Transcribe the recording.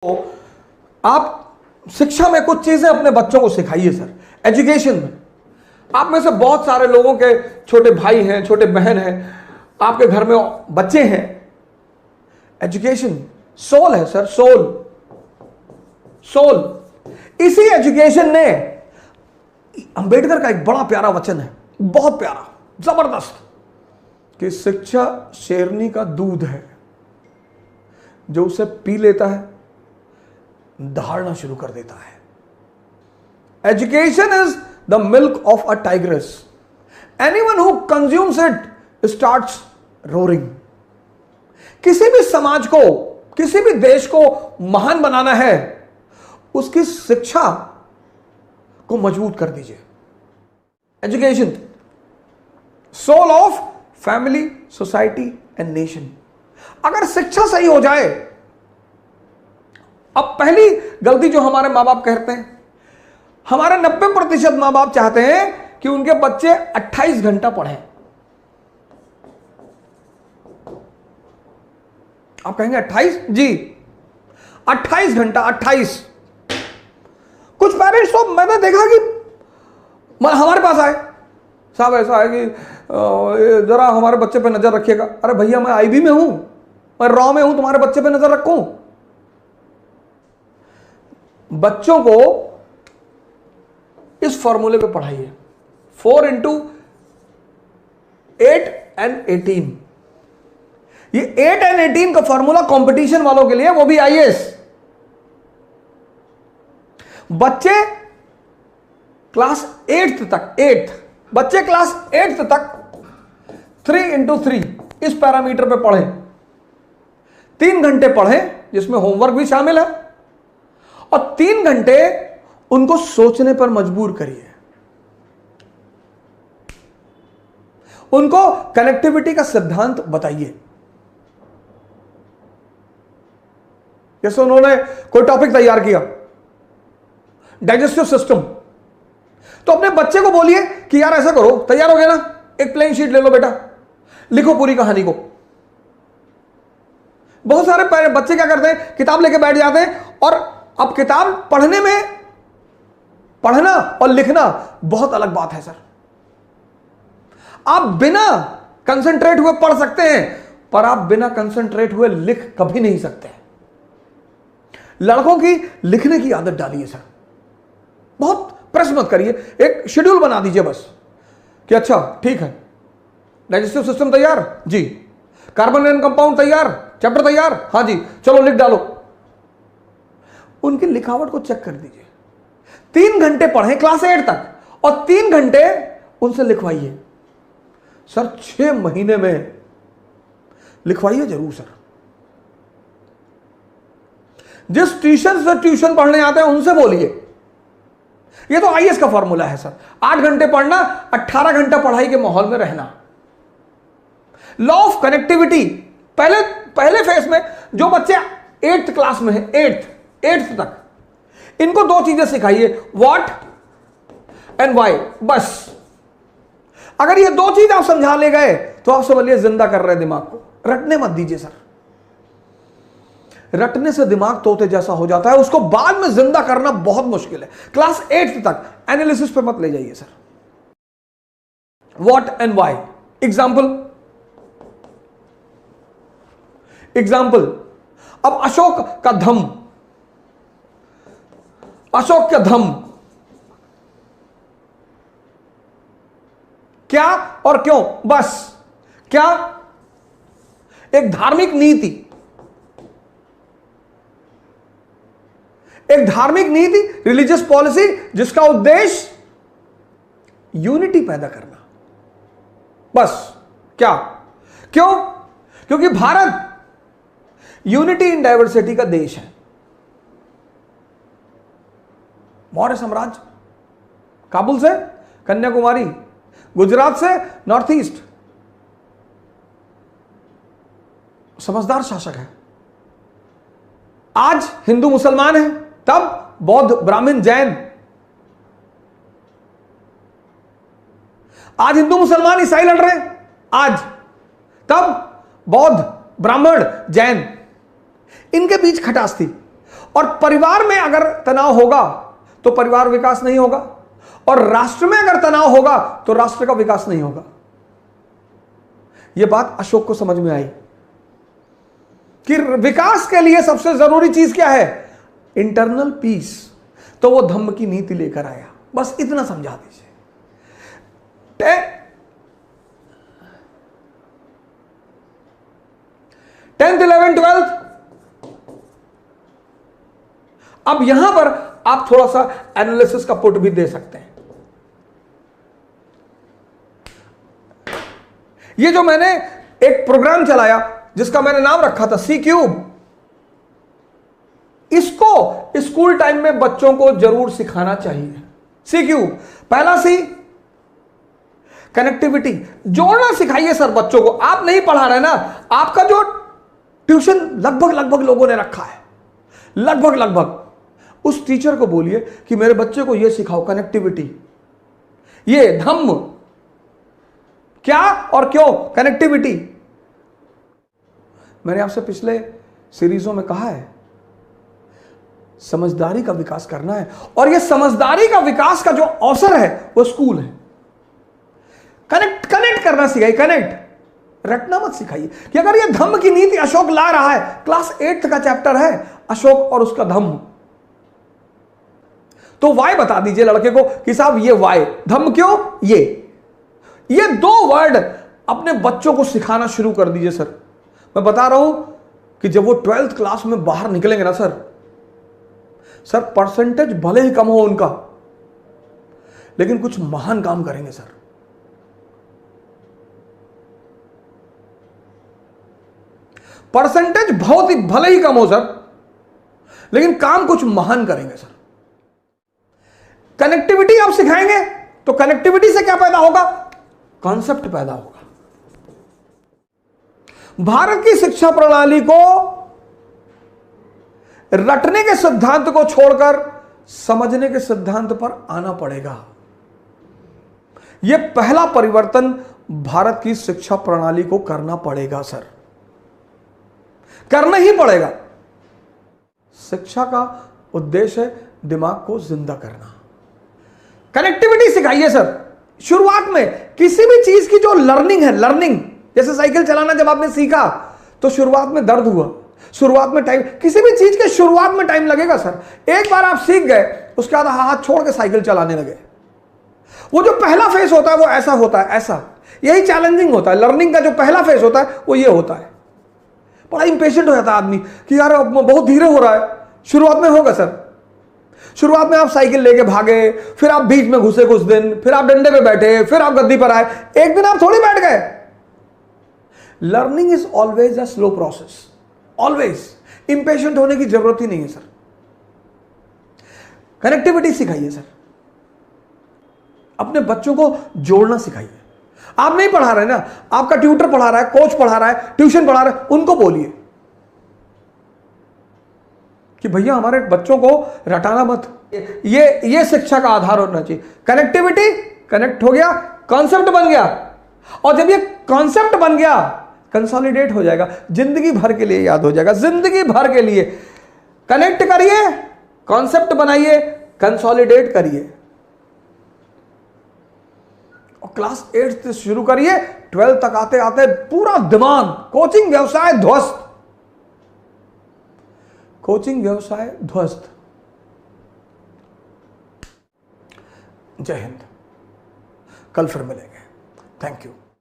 तो आप शिक्षा में कुछ चीजें अपने बच्चों को सिखाइए सर। एजुकेशन में आप में से बहुत सारे लोगों के छोटे भाई हैं, छोटे बहन हैं, आपके घर में बच्चे हैं। एजुकेशन सोल है सर, सोल। सोल इसी एजुकेशन ने, अंबेडकर का एक बड़ा प्यारा वचन है, बहुत प्यारा, जबरदस्त, कि शिक्षा शेरनी का दूध है, जो उसे पी लेता है दहाड़ना शुरू कर देता है। Education is the milk of a tigress, anyone who consumes it starts roaring. किसी भी समाज को, किसी भी देश को महान बनाना है, उसकी शिक्षा को मजबूत कर दीजिए। Education soul of family, society and nation. अगर शिक्षा सही हो जाए, अब पहली गलती जो हमारे मां बाप करते हैं, हमारे 90% मां बाप चाहते हैं कि उनके बच्चे 28 घंटा पढ़ें। आप कहेंगे 28? जी 28 घंटा, 28। कुछ पेरेंट्स तो मैंने देखा कि हमारे पास आए, साहब ऐसा है कि जरा हमारे बच्चे पे नजर रखिएगा। अरे भैया मैं आईबी में हूं, मैं रॉ में हूं, तुम्हारे बच्चे पे नजर रखूं? बच्चों को इस फॉर्मूले पे पढ़ाइए, 4 into 8 and 18। ये 8 and 18 का फॉर्मूला कंपटीशन वालों के लिए, वो भी आईएएस। बच्चे क्लास 8th तक, 8th बच्चे क्लास 8th तक 3 into 3 इस पैरामीटर पे पढ़ें। 3 घंटे पढ़ें, जिसमें होमवर्क भी शामिल है, और 3 घंटे उनको सोचने पर मजबूर करिए। उनको कनेक्टिविटी का सिद्धांत बताइए। जैसे उन्होंने कोई टॉपिक तैयार किया, डाइजेस्टिव सिस्टम, तो अपने बच्चे को बोलिए कि यार ऐसा करो, तैयार हो गया ना, एक प्लेन शीट ले लो बेटा, लिखो पूरी कहानी को। बहुत सारे बच्चे क्या करते हैं, किताब लेके बैठ जाते हैं, और अब किताब पढ़ने में, पढ़ना और लिखना बहुत अलग बात है सर। आप बिना कंसंट्रेट हुए पढ़ सकते हैं, पर आप बिना कंसंट्रेट हुए लिख कभी नहीं सकते। लड़कों की लिखने की आदत डालिए सर, बहुत प्रेस मत करिए, एक शेड्यूल बना दीजिए बस, कि अच्छा ठीक है, डाइजेस्टिव सिस्टम तैयार जी, कार्बन एंड कंपाउंड तैयार, चैप्टर तैयार, हाँ जी, चलो लिख डालो। उनकी लिखावट को चेक कर दीजिए। 3 घंटे पढ़ें क्लास 8 तक, और 3 घंटे उनसे लिखवाइए। सर 6 महीने में लिखवाइए जरूर सर। जिस ट्यूशन से ट्यूशन पढ़ने आते हैं उनसे बोलिए। ये तो आईएएस का फॉर्मूला है सर, 8 घंटे पढ़ना, 18 घंटा पढ़ाई के माहौल में रहना। लॉ ऑफ कनेक्टिविटी, पहले फेज में जो बच्चे 8th क्लास में है, 8th तक, इनको 2 चीजें सिखाइए, व्हाट एंड व्हाई, बस। अगर ये 2 चीज आप समझा ले गए तो आप समझिए जिंदा कर रहे हैं दिमाग को। रटने मत दीजिए सर, रटने से दिमाग तोते जैसा हो जाता है, उसको बाद में जिंदा करना बहुत मुश्किल है। क्लास 8th तक एनालिसिस पे मत ले जाइए sir. What and why, example, अब अशोक का धम, अशोक का धम क्या और क्यों, बस। क्या? एक धार्मिक नीति, एक धार्मिक नीति, रिलीजियस पॉलिसी, जिसका उद्देश्य यूनिटी पैदा करना, बस। क्या? क्यों? क्योंकि भारत यूनिटी इन डाइवर्सिटी का देश है। मौर्य साम्राज्य, काबुल से कन्याकुमारी, गुजरात से नॉर्थ ईस्ट, समझदार शासक है। आज हिंदू मुसलमान है, तब बौद्ध ब्राह्मण जैन, आज हिंदू मुसलमान ईसाई लड़ रहे हैं, आज, तब बौद्ध ब्राह्मण जैन, इनके बीच खटास थी। और परिवार में अगर तनाव होगा तो परिवार विकास नहीं होगा, और राष्ट्र में अगर तनाव होगा तो राष्ट्र का विकास नहीं होगा। यह बात अशोक को समझ में आई कि विकास के लिए सबसे जरूरी चीज क्या है? Internal peace. तो वो धम्म की नीति लेकर आया। बस इतना समझा दीजिए। 10th 11th 12th। अब यहां पर आप थोड़ा सा एनालिसिस का पुट भी दे सकते हैं। ये जो मैंने एक प्रोग्राम चलाया जिसका मैंने नाम रखा था सी क्यूब, इसको स्कूल टाइम में बच्चों को जरूर सिखाना चाहिए। सी क्यूब, पहला सी कनेक्टिविटी, जोड़ना सिखाइए सर बच्चों को। आप नहीं पढ़ा रहे ना, आपका जो ट्यूशन लगभग लोगों ने रखा है, लगभग उस टीचर को बोलिए कि मेरे बच्चे को यह सिखाओ, कनेक्टिविटी, ये धम्म क्या और क्यों, कनेक्टिविटी। मैंने आपसे पिछले सीरीजों में कहा है, समझदारी का विकास करना है, और यह समझदारी का विकास का जो अवसर है वो स्कूल है। कनेक्ट करना सिखाइए, कनेक्ट, रटना मत सिखाइए कि अगर यह धम्म की नीति अशोक ला रहा है, क्लास 8th का चैप्टर है अशोक और उसका धम्म, तो वाई बता दीजिए लड़के को कि साहब ये वाई, धम्म क्यों, ये 2 वर्ड अपने बच्चों को सिखाना शुरू कर दीजिए सर। मैं बता रहा हूं कि जब वो 12th क्लास में बाहर निकलेंगे ना सर, परसेंटेज भले ही कम हो उनका, लेकिन कुछ महान काम करेंगे सर। परसेंटेज बहुत ही भले ही कम हो सर, लेकिन काम कुछ महान करेंगे सर। कनेक्टिविटी आप सिखाएंगे तो कनेक्टिविटी से क्या पैदा होगा? कॉन्सेप्ट पैदा होगा। भारत की शिक्षा प्रणाली को रटने के सिद्धांत को छोड़कर समझने के सिद्धांत पर आना पड़ेगा। यह पहला परिवर्तन भारत की शिक्षा प्रणाली को करना पड़ेगा सर, करना ही पड़ेगा। शिक्षा का उद्देश्य है दिमाग को जिंदा करना। कनेक्टिविटी सिखाइए सर। शुरुआत में किसी भी चीज की जो लर्निंग है, लर्निंग, जैसे साइकिल चलाना जब आपने सीखा तो शुरुआत में दर्द हुआ, शुरुआत में टाइम, किसी भी चीज के शुरुआत में टाइम लगेगा सर। एक बार आप सीख गए, उसके बाद हाथ छोड़ के साइकिल चलाने लगे, वो जो पहला फेज होता है वो ऐसा होता है, ऐसा, यही चैलेंजिंग होता है। लर्निंग का जो पहला फेज होता है वो ये होता है। बड़ा इंपेशेंट हो जाता है आदमी कि यार बहुत धीरे हो रहा है। शुरुआत में होगा सर, शुरुआत में आप साइकिल लेके भागे, फिर आप बीच में घुसे कुछ दिन, फिर आप डंडे पे बैठे, फिर आप गद्दी पर आए, एक दिन आप थोड़ी बैठ गए। Learning is always a slow process, always. Impatient होने की जरूरत ही नहीं है सर। कनेक्टिविटी सिखाइए सर, अपने बच्चों को जोड़ना सिखाइए। आप नहीं पढ़ा रहे ना, आपका ट्यूटर पढ़ा रहा है, कोच पढ़ा रहा है, ट्यूशन पढ़ा रहा है, उनको बोलिए कि भैया हमारे बच्चों को रटाना मत, ये शिक्षा का आधार होना चाहिए। कनेक्टिविटी, कनेक्ट हो गया, कॉन्सेप्ट बन गया, और जब ये कॉन्सेप्ट बन गया कंसोलिडेट हो जाएगा, जिंदगी भर के लिए याद हो जाएगा, जिंदगी भर के लिए। कनेक्ट करिए, कॉन्सेप्ट बनाइए, कंसोलिडेट करिए, और क्लास 8 से शुरू करिए, 12 तक आते आते पूरा दिमाग, कोचिंग व्यवसाय ध्वस्त, कोचिंग व्यवसाय ध्वस्त। जय हिंद। कल फिर मिलेंगे। Thank you.